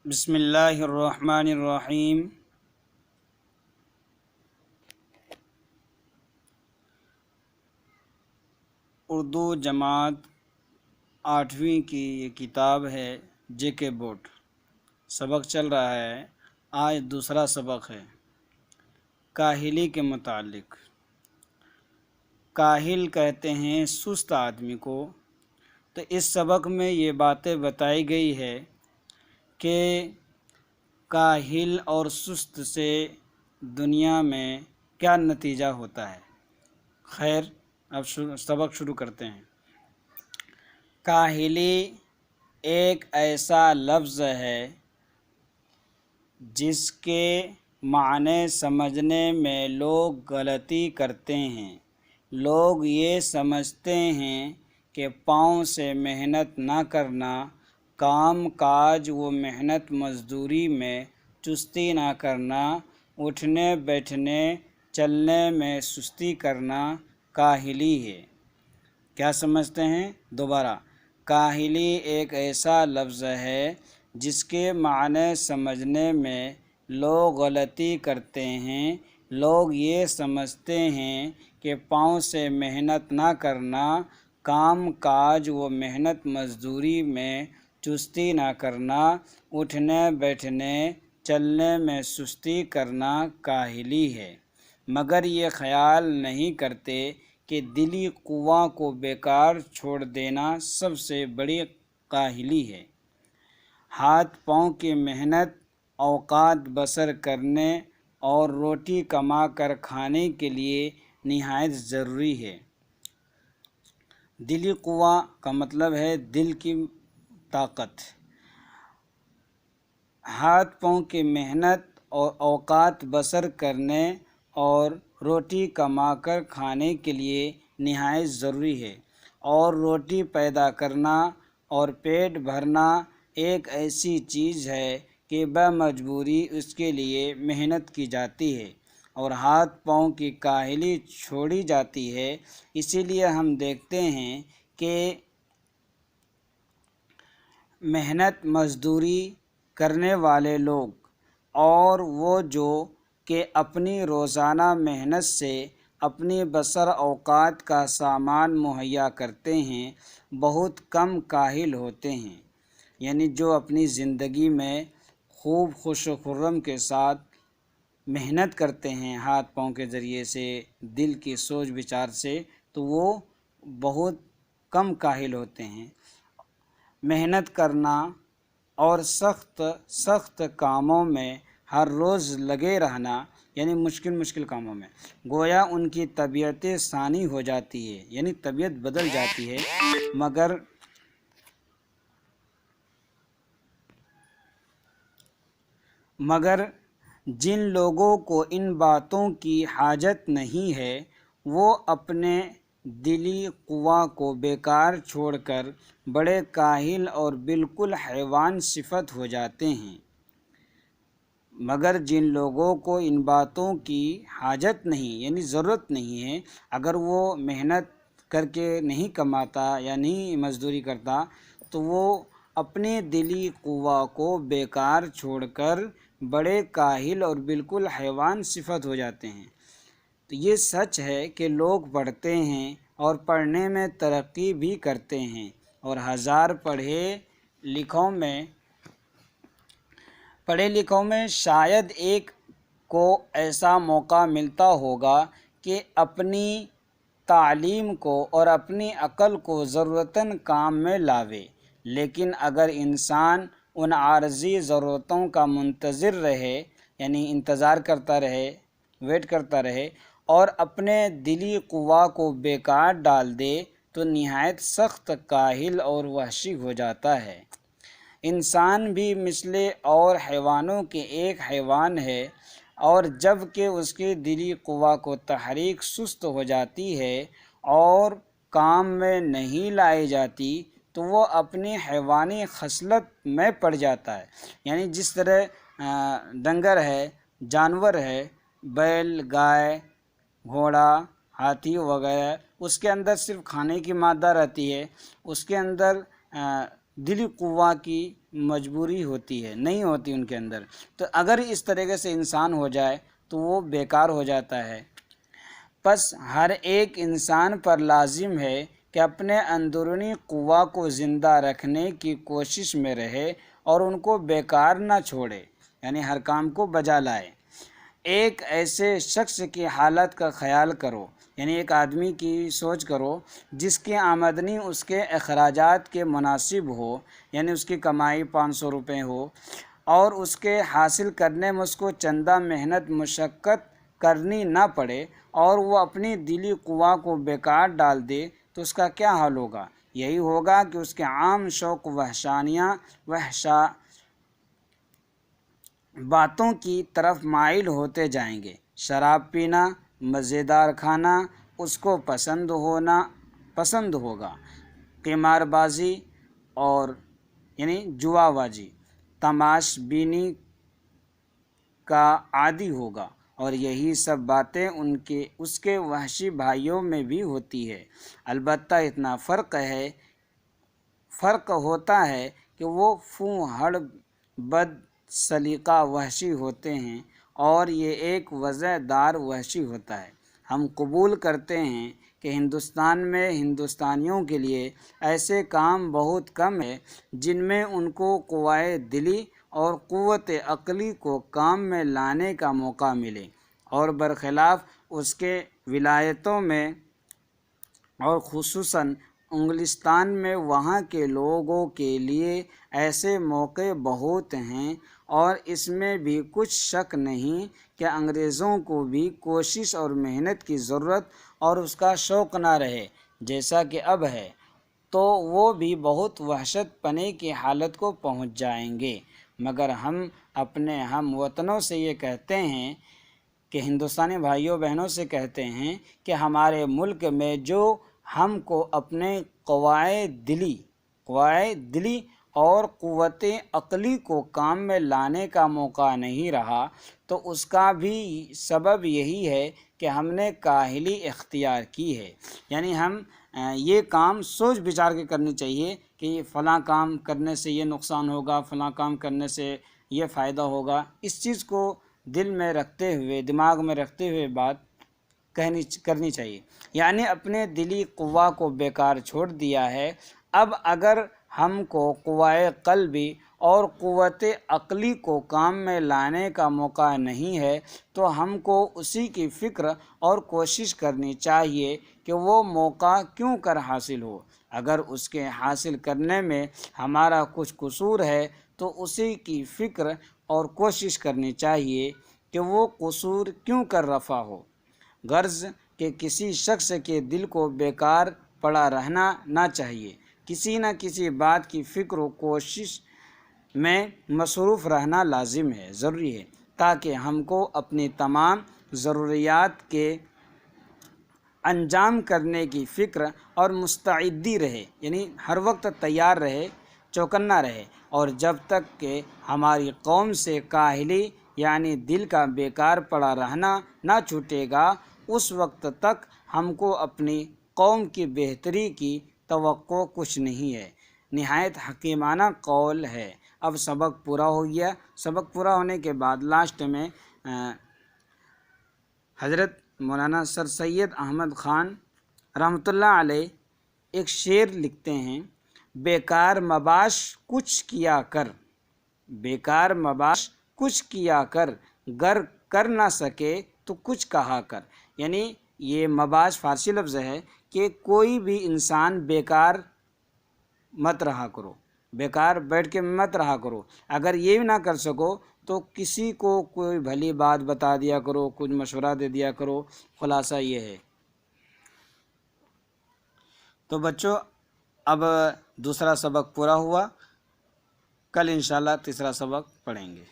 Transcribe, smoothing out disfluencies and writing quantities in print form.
بسم اللہ الرحمن الرحیم۔ اردو جماعت 8ویں کی یہ کتاب ہے جے کے بورڈ۔ سبق چل رہا ہے، آج دوسرا سبق ہے کاہلی کے متعلق۔ کاہل کہتے ہیں سست آدمی کو۔ تو اس سبق میں یہ باتیں بتائی گئی ہے کہ کاہل اور سست سے دنیا میں کیا نتیجہ ہوتا ہے۔ خیر، اب سبق شروع کرتے ہیں۔ کاہلی ایک ایسا لفظ ہے جس کے معنی سمجھنے میں لوگ غلطی کرتے ہیں۔ لوگ یہ سمجھتے ہیں کہ پاؤں سے محنت نہ کرنا، کام کاج و محنت مزدوری میں چستی نہ کرنا، اٹھنے بیٹھنے چلنے میں سستی کرنا کاہلی ہے۔ کیا سمجھتے ہیں؟ دوبارہ، کاہلی ایک ایسا لفظ ہے جس کے معنی سمجھنے میں لوگ غلطی کرتے ہیں۔ لوگ یہ سمجھتے ہیں کہ پاؤں سے محنت نہ کرنا، کام کاج و محنت مزدوری میں چستی نہ کرنا، اٹھنے بیٹھنے چلنے میں سستی کرنا کاہلی ہے، مگر یہ خیال نہیں کرتے کہ دلی قوا کو بیکار چھوڑ دینا سب سے بڑی کاہلی ہے۔ ہاتھ پاؤں کی محنت اوقات بسر کرنے اور روٹی کما کر کھانے کے لیے نہایت ضروری ہے۔ دلی قوا کا مطلب ہے دل کی طاقت۔ ہاتھ پاؤں کی محنت اور اوقات بسر کرنے اور روٹی کما کر کھانے کے لیے نہایت ضروری ہے، اور روٹی پیدا کرنا اور پیٹ بھرنا ایک ایسی چیز ہے کہ بمجبوری اس کے لیے محنت کی جاتی ہے اور ہاتھ پاؤں کی کاہلی چھوڑی جاتی ہے۔ اسی لیے ہم دیکھتے ہیں کہ محنت مزدوری کرنے والے لوگ اور وہ جو کہ اپنی روزانہ محنت سے اپنی بسر اوقات کا سامان مہیا کرتے ہیں، بہت کم کاہل ہوتے ہیں۔ یعنی جو اپنی زندگی میں خوب خوش و خرم کے ساتھ محنت کرتے ہیں ہاتھ پاؤں کے ذریعے سے، دل کی سوچ بچار سے، تو وہ بہت کم کاہل ہوتے ہیں۔ محنت کرنا اور سخت کاموں میں ہر روز لگے رہنا، یعنی مشکل کاموں میں، گویا ان کی طبیعت ثانی ہو جاتی ہے، یعنی طبیعت بدل جاتی ہے۔ مگر جن لوگوں کو ان باتوں کی حاجت نہیں ہے، وہ اپنے دلی قوا کو بیکار چھوڑ کر بڑے کاہل اور بالکل حیوان صفت ہو جاتے ہیں۔ مگر جن لوگوں کو ان باتوں کی حاجت نہیں، یعنی ضرورت نہیں ہے، اگر وہ محنت کر کے نہیں کماتا یا نہیں مزدوری کرتا، تو وہ اپنے دلی قوا کو بیکار چھوڑ کر بڑے کاہل اور بالکل حیوان صفت ہو جاتے ہیں۔ تو یہ سچ ہے کہ لوگ پڑھتے ہیں اور پڑھنے میں ترقی بھی کرتے ہیں، اور ہزار پڑھے لکھوں میں شاید ایک کو ایسا موقع ملتا ہوگا کہ اپنی تعلیم کو اور اپنی عقل کو ضرورتاً کام میں لاوے۔ لیکن اگر انسان ان عارضی ضرورتوں کا منتظر رہے، یعنی انتظار کرتا رہے، ویٹ کرتا رہے، اور اپنے دلی قوا کو بیکار ڈال دے، تو نہایت سخت کاہل اور وحشی ہو جاتا ہے۔ انسان بھی مثل اور حیوانوں کے ایک حیوان ہے، اور جب کہ اس کی دلی قوا کو تحریک سست ہو جاتی ہے اور کام میں نہیں لائی جاتی، تو وہ اپنی حیوانی خصلت میں پڑ جاتا ہے۔ یعنی جس طرح ڈنگر ہے، جانور ہے، بیل، گائے، گھوڑا، ہاتھی وغیرہ، اس کے اندر صرف کھانے کی مادہ رہتی ہے، اس کے اندر دلی قوا کی مجبوری ہوتی ہے، نہیں ہوتی ان کے اندر. تو اگر اس طریقے سے انسان ہو جائے تو وہ بیکار ہو جاتا ہے. پس ہر ایک انسان پر لازم ہے کہ اپنے اندرونی قوا کو زندہ رکھنے کی کوشش میں رہے اور ان کو بیکار نہ چھوڑے، یعنی ہر کام کو بجا لائے. ایک ایسے شخص کی حالت کا خیال کرو، یعنی ایک آدمی کی سوچ کرو جس کی آمدنی اس کے اخراجات کے مناسب ہو، یعنی اس کی کمائی 500 روپے ہو اور اس کے حاصل کرنے میں اس کو چندہ محنت مشقت کرنی نہ پڑے اور وہ اپنی دلی قوا کو بیکار ڈال دے تو اس کا کیا حال ہوگا؟ یہی ہوگا کہ اس کے عام شوق وحشا باتوں کی طرف مائل ہوتے جائیں گے. شراب پینا، مزیدار کھانا اس کو پسند ہوگا، قمار بازی اور یعنی جوا بازی، تماش بینی کا عادی ہوگا، اور یہی سب باتیں اس کے وحشی بھائیوں میں بھی ہوتی ہے. البتہ اتنا فرق ہوتا ہے کہ وہ فوہڑ بد سلیقہ وحشی ہوتے ہیں اور یہ ایک وضع دار وحشی ہوتا ہے. ہم قبول کرتے ہیں کہ ہندوستان میں ہندوستانیوں کے لیے ایسے کام بہت کم ہیں جن میں ان کو قوائے دلی اور قوت عقلی کو کام میں لانے کا موقع ملے، اور برخلاف اس کے ولایتوں میں اور خصوصاً انگلستان میں وہاں کے لوگوں کے لیے ایسے موقع بہت ہیں، اور اس میں بھی کچھ شک نہیں کہ انگریزوں کو بھی کوشش اور محنت کی ضرورت اور اس کا شوق نہ رہے جیسا کہ اب ہے تو وہ بھی بہت وحشت پنے کی حالت کو پہنچ جائیں گے. مگر ہم اپنے ہم وطنوں سے یہ کہتے ہیں کہ ہندوستانی بھائیوں بہنوں سے کہتے ہیں کہ ہمارے ملک میں جو ہم کو اپنے قوائے دلی اور قوت عقلی کو کام میں لانے کا موقع نہیں رہا، تو اس کا بھی سبب یہی ہے کہ ہم نے کاہلی اختیار کی ہے. یعنی ہم یہ کام سوچ بچار کے کرنی چاہیے کہ فلاں کام کرنے سے یہ نقصان ہوگا، فلاں کام کرنے سے یہ فائدہ ہوگا. اس چیز کو دل میں رکھتے ہوئے، دماغ میں رکھتے ہوئے بات کرنی چاہیے. یعنی اپنے دلی قوا کو بیکار چھوڑ دیا ہے. اب اگر ہم کو قوائے قلبی اور قوت عقلی کو کام میں لانے کا موقع نہیں ہے تو ہم کو اسی کی فکر اور کوشش کرنی چاہیے کہ وہ موقع کیوں کر حاصل ہو. اگر اس کے حاصل کرنے میں ہمارا کچھ قصور ہے تو اسی کی فکر اور کوشش کرنی چاہیے کہ وہ قصور کیوں کر رفع ہو. غرض کہ کسی شخص کے دل کو بیکار پڑا رہنا نہ چاہیے، کسی نہ کسی بات کی فکر و کوشش میں مصروف رہنا لازم ہے، ضروری ہے، تاکہ ہم کو اپنی تمام ضروریات کے انجام کرنے کی فکر اور مستعدی رہے، یعنی ہر وقت تیار رہے، چوکنا رہے. اور جب تک کہ ہماری قوم سے کاہلی یعنی دل کا بیکار پڑا رہنا نہ چھوٹے گا، اس وقت تک ہم کو اپنی قوم کی بہتری کی توقع کچھ نہیں ہے. نہایت حکیمانہ قول ہے. اب سبق پورا ہو گیا. سبق پورا ہونے کے بعد لاسٹ میں حضرت مولانا سر سید احمد خان رحمۃ اللہ علیہ ایک شعر لکھتے ہیں: بیکار مباش کچھ کیا کر، بیکار مباش کچھ کیا کر، گر کر نہ سکے تو کچھ کہا کر. یعنی یہ مباش فارسی لفظ ہے کہ کوئی بھی انسان بیکار مت رہا کرو، بیکار بیٹھ کے مت رہا کرو. اگر یہ بھی نہ کر سکو تو کسی کو کوئی بھلی بات بتا دیا کرو، کچھ مشورہ دے دیا کرو. خلاصہ یہ ہے. تو بچوں اب دوسرا سبق پورا ہوا، کل انشاءاللہ تیسرا سبق پڑھیں گے.